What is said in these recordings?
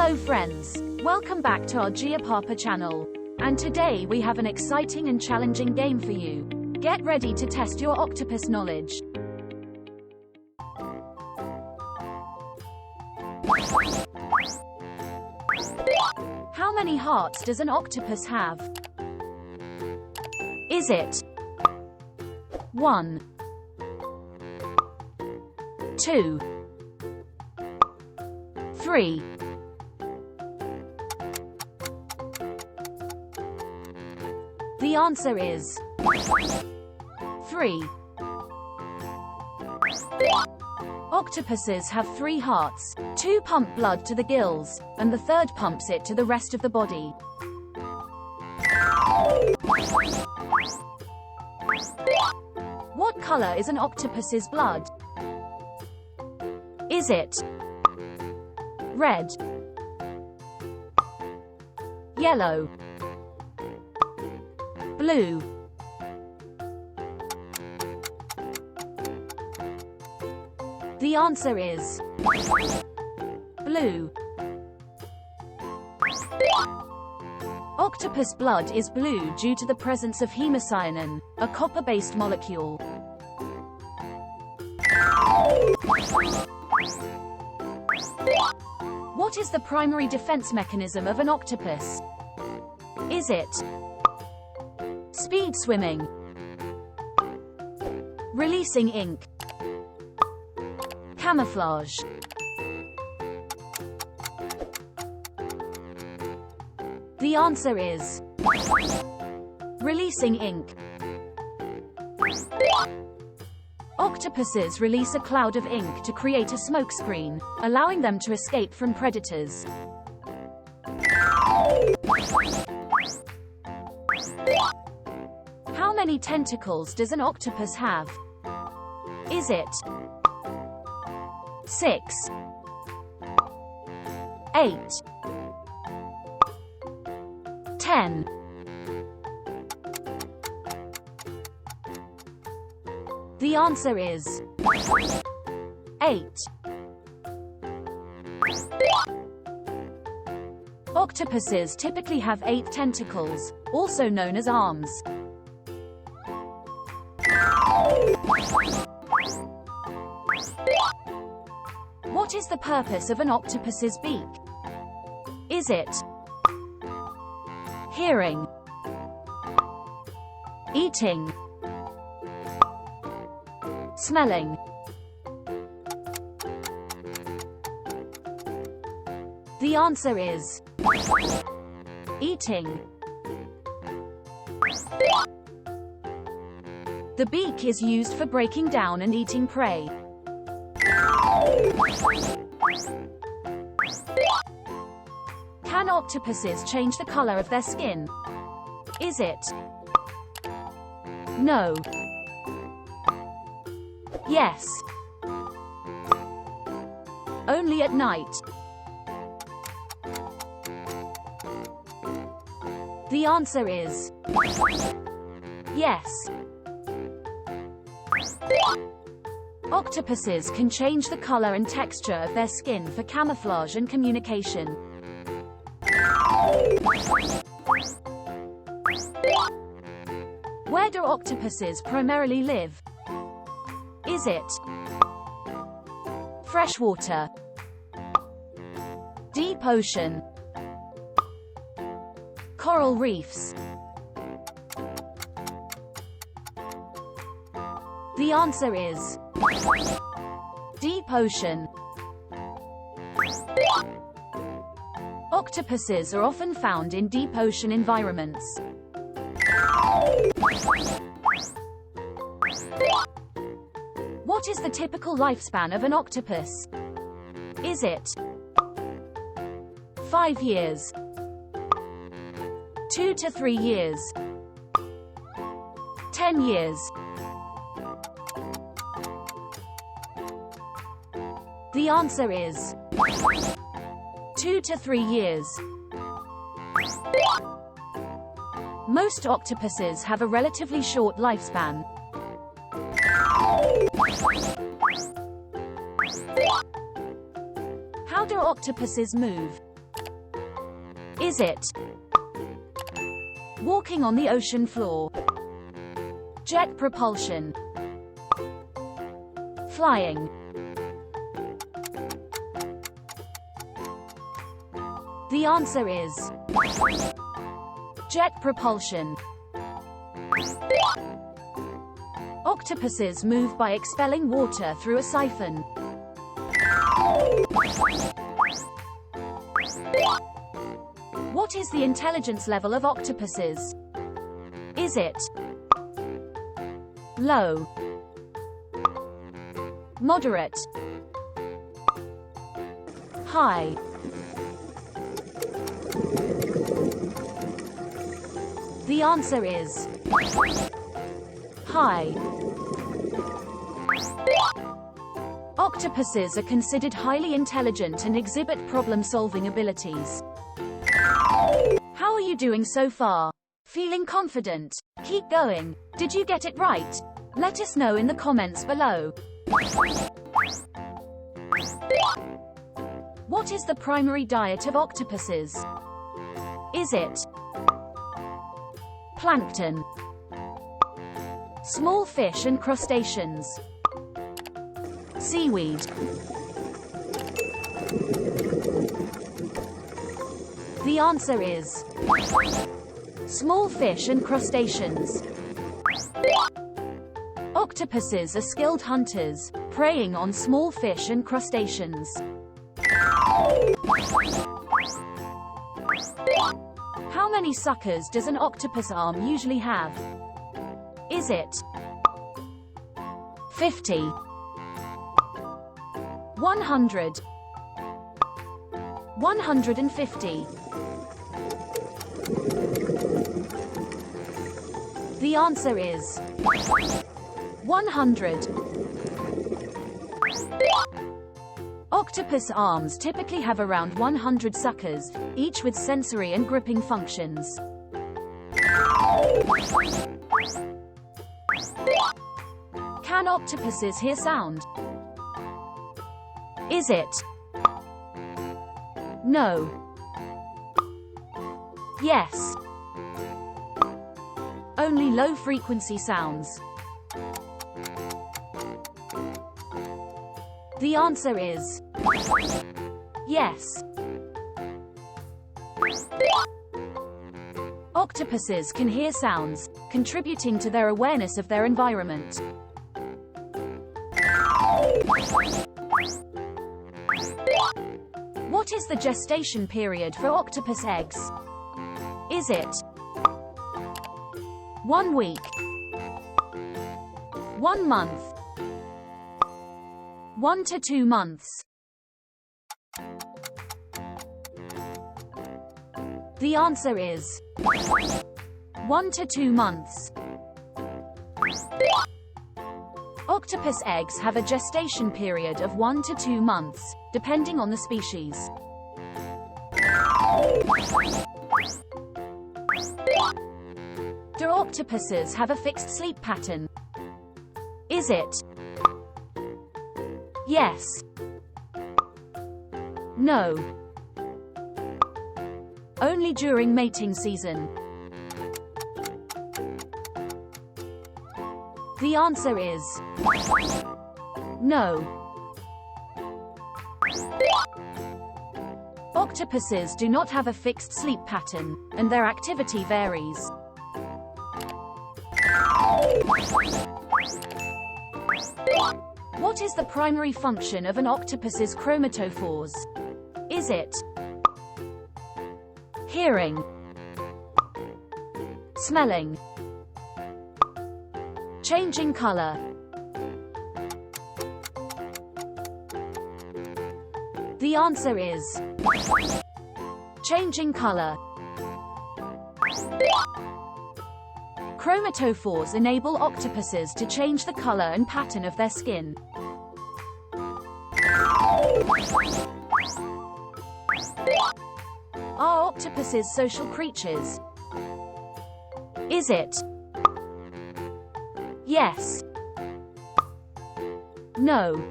Hello friends, welcome back to our Giapaapa channel. And today we have an exciting and challenging game for you. Get ready to test your octopus knowledge. How many hearts does an octopus have? Is it 1, 2, 3? The answer is 3. Octopuses have 3 hearts. 2 pump blood to the gills, and the third pumps it to the rest of the body. What color is an octopus's blood? Is it red, yellow, blue? The answer is blue. Octopus blood is blue due to the presence of hemocyanin, a copper-based molecule. What is the primary defense mechanism of an octopus? Is it speed swimming, releasing ink, camouflage? The answer is releasing ink. Octopuses release a cloud of ink to create a smokescreen, allowing them to escape from predators. How many tentacles does an octopus have? Is it 6, 8, 10? The answer is 8. Octopuses typically have 8 tentacles, also known as arms. What is the purpose of an octopus's beak? Is it hearing, eating, smelling? The answer is eating. The beak is used for breaking down and eating prey. Can octopuses change the color of their skin? Is it no, yes, only at night? The answer is yes. Octopuses can change the color and texture of their skin for camouflage and communication. Where do octopuses primarily live? Is it freshwater, deep ocean, coral reefs? The answer is deep ocean. Octopuses are often found in deep ocean environments. What is the typical lifespan of an octopus? Is it 5 years, 2 to 3 years, 10 years? The answer is 2 to 3 years. Most octopuses have a relatively short lifespan. How do octopuses move? Is it walking on the ocean floor, jet propulsion, flying? The answer is jet propulsion. Octopuses move by expelling water through a siphon. What is the intelligence level of octopuses? Is it low, moderate, high? The answer is high. Octopuses are considered highly intelligent and exhibit problem-solving abilities. How are you doing so far? Feeling confident? Keep going. Did you get it right? Let us know in the comments below. What is the primary diet of octopuses? Is it plankton, small fish and crustaceans, seaweed? The answer is small fish and crustaceans. Octopuses are skilled hunters, preying on small fish and crustaceans. How many suckers does an octopus arm usually have? Is it 50, 100, 150? The answer is 100. Octopus arms typically have around 100 suckers, each with sensory and gripping functions. Can octopuses hear sound? Is it no, yes? Only low-frequency sounds. The answer is yes. Octopuses can hear sounds, contributing to their awareness of their environment. What is the gestation period for octopus eggs? Is it 1 week, 1 month, 1 to 2 months? The answer is 1 to 2 months. Octopus eggs have a gestation period of 1 to 2 months, depending on the species. Do octopuses have a fixed sleep pattern? Is it yes, no, only during mating season? The answer is no. Octopuses do not have a fixed sleep pattern, and their activity varies. What is the primary function of an octopus's chromatophores? Is it hearing, smelling, changing color? The answer is changing color. Chromatophores enable octopuses to change the color and pattern of their skin. Are octopuses social creatures? Is it yes, no,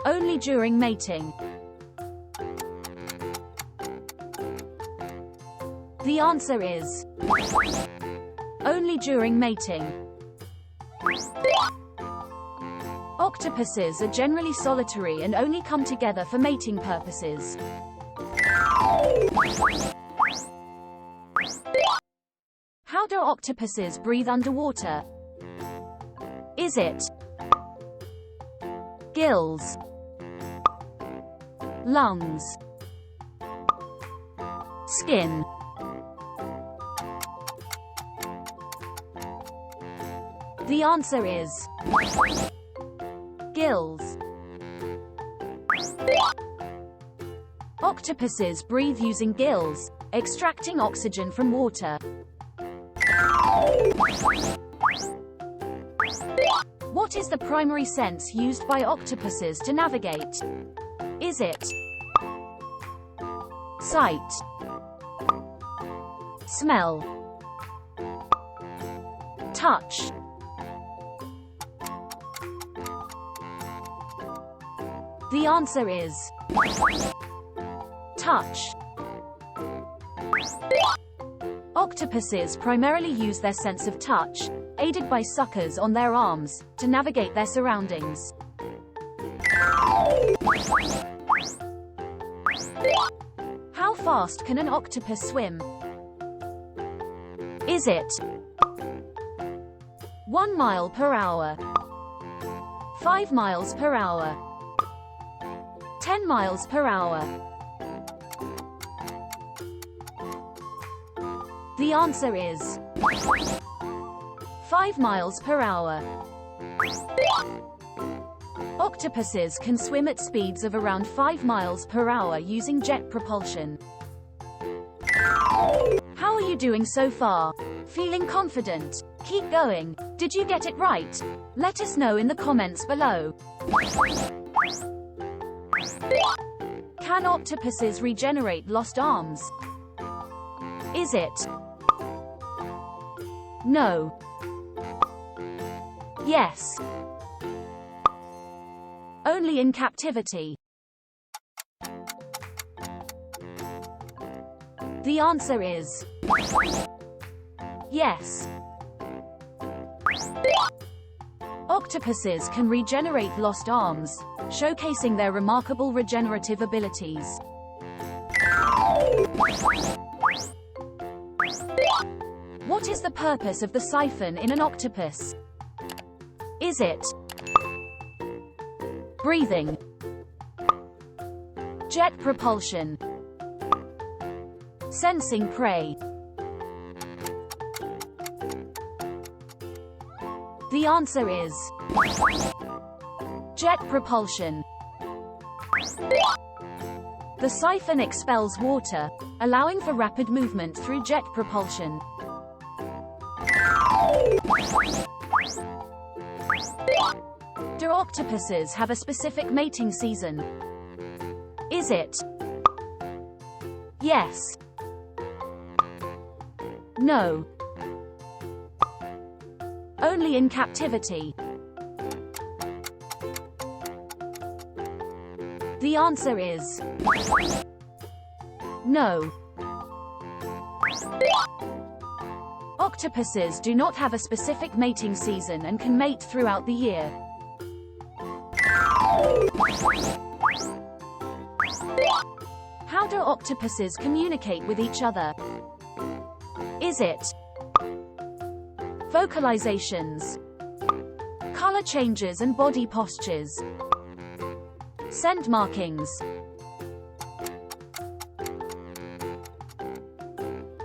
only during mating? The answer is only during mating. Octopuses are generally solitary and only come together for mating purposes. How do octopuses breathe underwater? Is it gills, lungs, skin? The answer is gills. Octopuses breathe using gills, extracting oxygen from water. What is the primary sense used by octopuses to navigate? Is it sight, smell, touch? The answer is touch. Octopuses primarily use their sense of touch, aided by suckers on their arms, to navigate their surroundings. How fast can an octopus swim? Is it 1 mile per hour, 5 miles per hour, 10 miles per hour? The answer is 5 miles per hour. Octopuses can swim at speeds of around 5 miles per hour using jet propulsion. How are you doing so far? Feeling confident? Keep going. Did you get it right? Let us know in the comments below. Can octopuses regenerate lost arms? Is it no, yes, only in captivity? The answer is yes. Octopuses can regenerate lost arms, showcasing their remarkable regenerative abilities. What is the purpose of the siphon in an octopus? Is it breathing, jet propulsion, sensing prey? The answer is jet propulsion. The siphon expels water, allowing for rapid movement through jet propulsion. Do octopuses have a specific mating season? Is it yes, no, only in captivity? The answer is no. Octopuses do not have a specific mating season and can mate throughout the year. How do octopuses communicate with each other? Is it vocalizations, color changes and body postures, scent markings?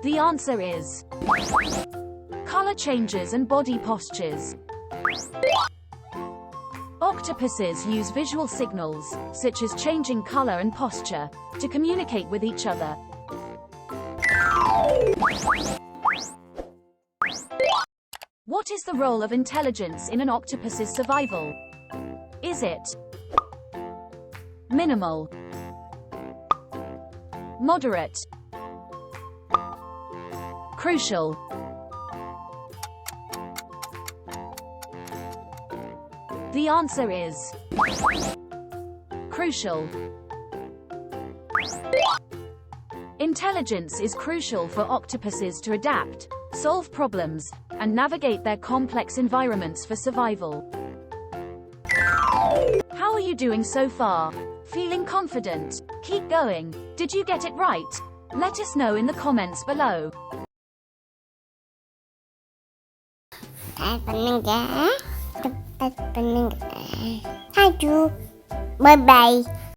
The answer is color changes and body postures. Octopuses use visual signals, such as changing color and posture, to communicate with each other. What is the role of intelligence in an octopus's survival? Is it minimal, moderate, crucial? The answer is Intelligence is crucial for octopuses to adapt, solve problems, and navigate their complex environments for survival. How are you doing so far? Feeling confident? Keep going. Did you get it right? Let us know in the comments below. Thank you. Bye bye.